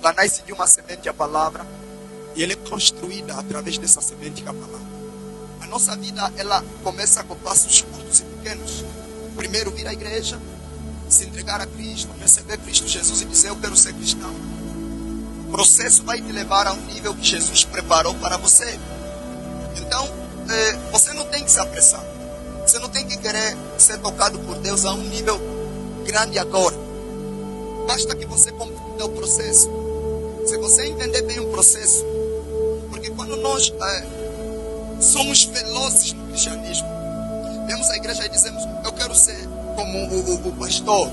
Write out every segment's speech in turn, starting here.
ela nasce de uma semente, a palavra, e ela é construída através dessa semente, que é a palavra. A nossa vida, ela começa com passos curtos e pequenos. Primeiro, vir à igreja, se entregar a Cristo, receber Cristo Jesus e dizer: eu quero ser cristão. O processo vai te levar a um nível que Jesus preparou para você. Então, você não tem que se apressar. Você não tem que querer ser tocado por Deus a um nível grande agora. Basta que você compreenda o processo. Se você entender bem o processo, porque quando nós somos velozes no cristianismo, vemos a igreja e dizemos: eu quero ser como o pastor,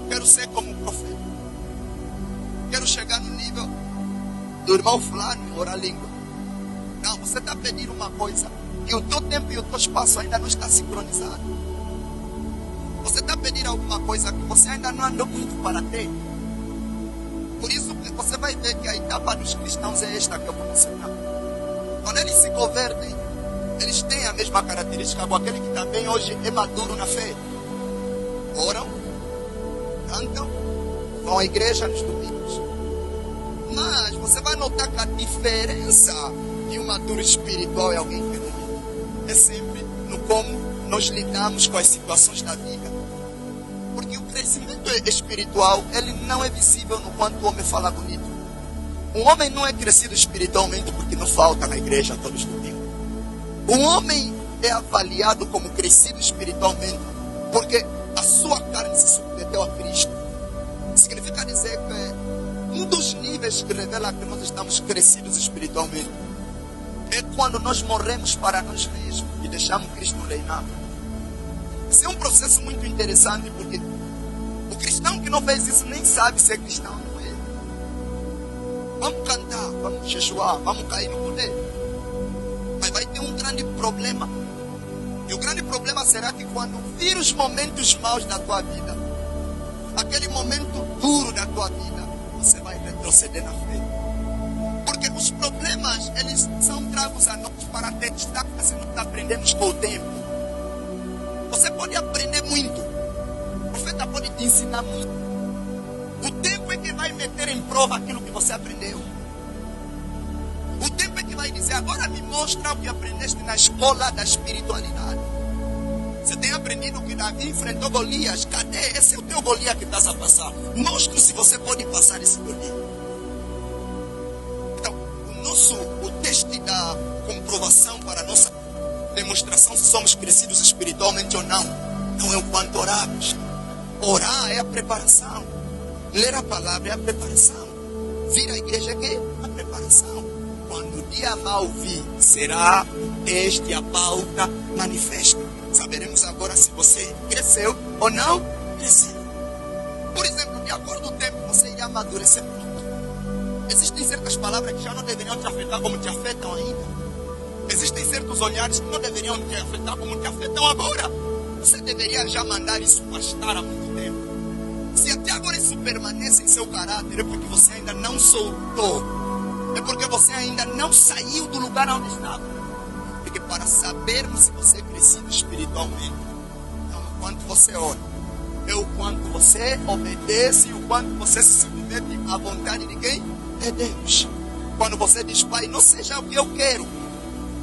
quero ser como o profeta, quero chegar no nível do irmão fulano e orar a língua. Não, você está pedindo uma coisa que o teu tempo e o teu espaço ainda não está sincronizado. Você está pedindo alguma coisa que você ainda não andou muito para ter. Por isso que você vai ver que a etapa dos cristãos é esta que eu vou mencionar. Quando eles se convertem, eles têm a mesma característica com aquele que também hoje é maduro na fé. Oram, cantam, vão à igreja nos domingos. Mas você vai notar que a diferença de um maduro espiritual é alguém que não é sempre no como nós lidamos com as situações da vida. Porque o crescimento espiritual, ele não é visível no quanto o homem fala bonito. Um homem não é crescido espiritualmente porque não falta na igreja todos os domingos. Um homem é avaliado como crescido espiritualmente porque a sua carne se submeteu a Cristo. Significa dizer que um dos níveis que revela que nós estamos crescidos espiritualmente é quando nós morremos para nós mesmos e deixamos Cristo reinar. Esse é um processo muito interessante, porque o cristão que não fez isso nem sabe se é cristão ou não é. Vamos cantar, vamos jejuar, vamos cair no poder. Mas vai ter um grande problema. E o grande problema será que quando vir os momentos maus da tua vida, aquele momento duro da tua vida, você vai retroceder na fé. Porque os problemas, eles são tragos a nós para testar se nós aprendemos com o tempo. Você pode aprender muito. O profeta pode te ensinar muito. O tempo é que vai meter em prova aquilo que você aprendeu. O tempo é que vai dizer: agora me mostra o que aprendeste na escola da espiritualidade. Você tem aprendido que Davi enfrentou Golias. Cadê? Esse é o teu Golias que estás a passar. Mostre se você pode passar esse Golias. Então, o teste da comprovação para a nossa demonstração se somos crescidos espiritualmente ou não é o quanto oramos. Orar é a preparação. Ler a palavra é a preparação. Vir à igreja é a preparação. Quando o dia mal vir, será este a pauta manifesta. Saberemos agora se você cresceu ou não cresceu. Por exemplo, de acordo com o tempo, você irá amadurecer muito. Existem certas palavras que já não deveriam te afetar como te afetam ainda. Existem certos olhares que não deveriam te afetar como te afetam agora. Você deveria já mandar isso pastar há muito tempo. Se até agora isso permanece em seu caráter, é porque você ainda não soltou. É porque você ainda não saiu do lugar onde estava. Porque para sabermos se você é crescido espiritualmente, é o quanto você ora, é o quanto você obedece e o quanto você se submete à vontade de quem? É Deus. Quando você diz: Pai, não seja o que eu quero,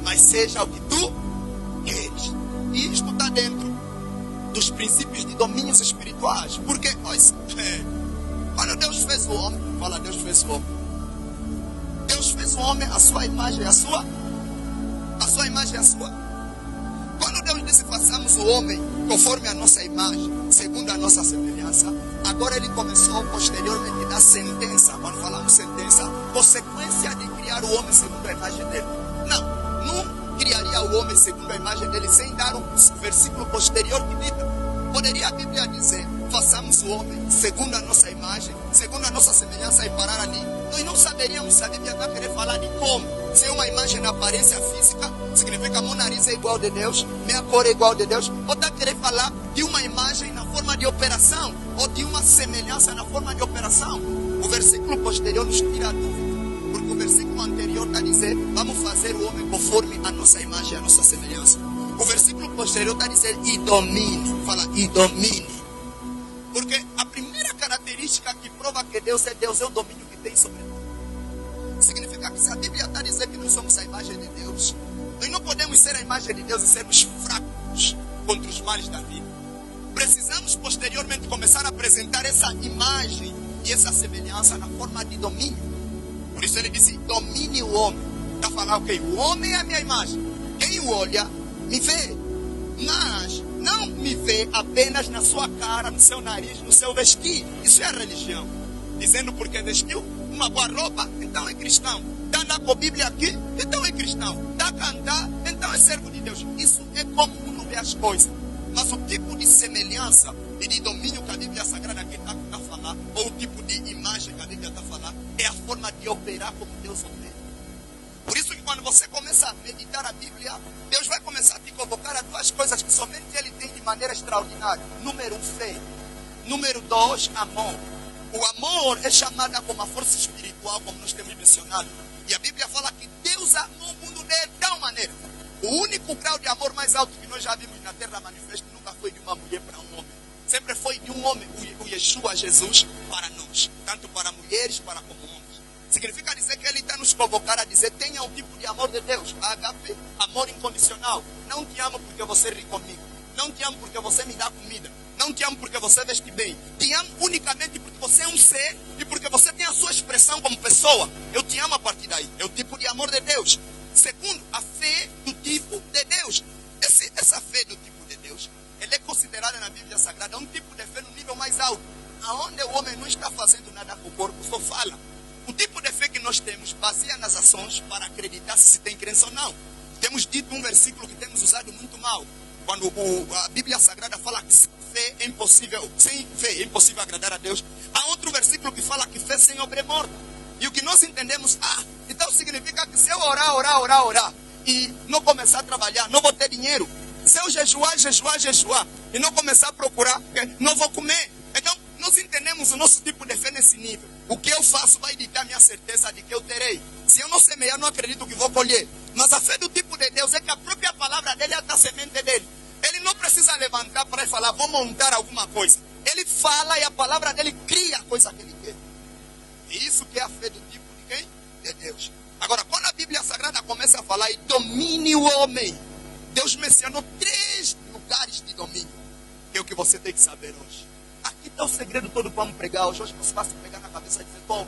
mas seja o que tu queres. E isto está dentro dos princípios de domínios espirituais. Porque quando Deus fez o homem, fala: Deus fez o homem. Deus fez o homem à sua imagem, a sua imagem, a sua. Quando Deus disse: façamos o homem conforme a nossa imagem, segundo a nossa semelhança, agora ele começou posteriormente a dar sentença. Quando falamos sentença, consequência de criar o homem segundo a imagem dele. Não criaria o homem segundo a imagem dele sem dar um versículo posterior que diga. Poderia a Bíblia dizer: façamos o homem segundo a nossa imagem, segundo a nossa semelhança, e parar ali. Nós não saberíamos se a Bíblia vai querer falar de como. Se é uma imagem na aparência física, significa que meu nariz é igual de Deus, minha cor é igual de Deus, ou está querer falar de uma imagem na forma de operação, ou de uma semelhança na forma de operação. O versículo posterior nos tira a dúvida, porque o versículo anterior está a dizer: vamos fazer o homem conforme a nossa imagem, a nossa semelhança. O versículo posterior está a dizer: e domine. Fala: e domine. Porque a primeira característica que prova que Deus é o domínio que tem sobre nós. Significa que se a Bíblia está dizendo que nós somos a imagem de Deus, nós não podemos ser a imagem de Deus e sermos fracos contra os males da vida. Precisamos posteriormente começar a apresentar essa imagem e essa semelhança na forma de domínio. Por isso ele disse, domine o homem. Está falando, ok, o homem é a minha imagem. Quem o olha, me vê. Mas não me vê apenas na sua cara, no seu nariz, no seu vestir. Isso é a religião. Dizendo porque vestiu uma boa roupa, então é cristão. Está a andar com a Bíblia aqui, então é cristão. Está a cantar, então é servo de Deus. Isso é como uno vê as coisas. Mas o tipo de semelhança e de domínio que a Bíblia Sagrada aqui está a falar, ou o tipo de imagem que a Bíblia está a falar, é a forma de operar como Deus opera. Por isso que quando você começa a meditar a Bíblia, Deus vai começar a te convocar a duas coisas que somente Ele tem de maneira extraordinária. Número 1, fé. Número 2, amor. O amor é chamada como a força espiritual, como nós temos mencionado. E a Bíblia fala que Deus amou o mundo de tal maneira. O único grau de amor mais alto que nós já vimos na terra manifesto nunca foi de uma mulher para um homem. Sempre foi de um homem, o Yeshua, Jesus, para nós. Tanto para mulheres, para como homens. Significa dizer que Ele está nos convocar a dizer, tenha um tipo de amor de Deus. Agape, amor incondicional. Não te amo porque você ri comigo. Não te amo porque você me dá comida. Não te amo porque você veste bem. Te amo unicamente porque você é um ser e porque você tem a sua expressão como pessoa. Eu te amo a partir daí. É o tipo de amor de Deus. Segundo, a fé do tipo de Deus. Essa fé do tipo de Deus, ela é considerada na Bíblia Sagrada um tipo de fé no nível mais alto. Aonde o homem não está fazendo nada com o corpo, só fala. O tipo de fé que nós temos baseia nas ações para acreditar se tem crença ou não. Temos dito um versículo que temos usado muito mal. Quando a Bíblia Sagrada fala que sem fé é impossível agradar a Deus. Há outro versículo que fala que fé sem obra é morta. E o que nós entendemos, então significa que se eu orar, e não começar a trabalhar, não vou ter dinheiro. Se eu jejuar, e não começar a procurar, não vou comer. Então, nós entendemos o nosso tipo de fé nesse nível. O que eu faço vai ditar a minha certeza de que eu terei. Se eu não semear, não acredito que vou colher. Mas a fé do tipo de Deus é que a própria palavra dele é a semente dele. Ele não precisa levantar para falar, vou montar alguma coisa. Ele fala e a palavra dele cria a coisa que ele quer. E isso que é a fé do tipo de quem? De Deus. Agora, quando a Bíblia Sagrada começa a falar e domine o homem, Deus mencionou 3 lugares de domínio. Que é o que você tem que saber hoje. Aqui está o segredo todo para pregar hoje. Hoje você vai se pegar na cabeça e dizer, bom,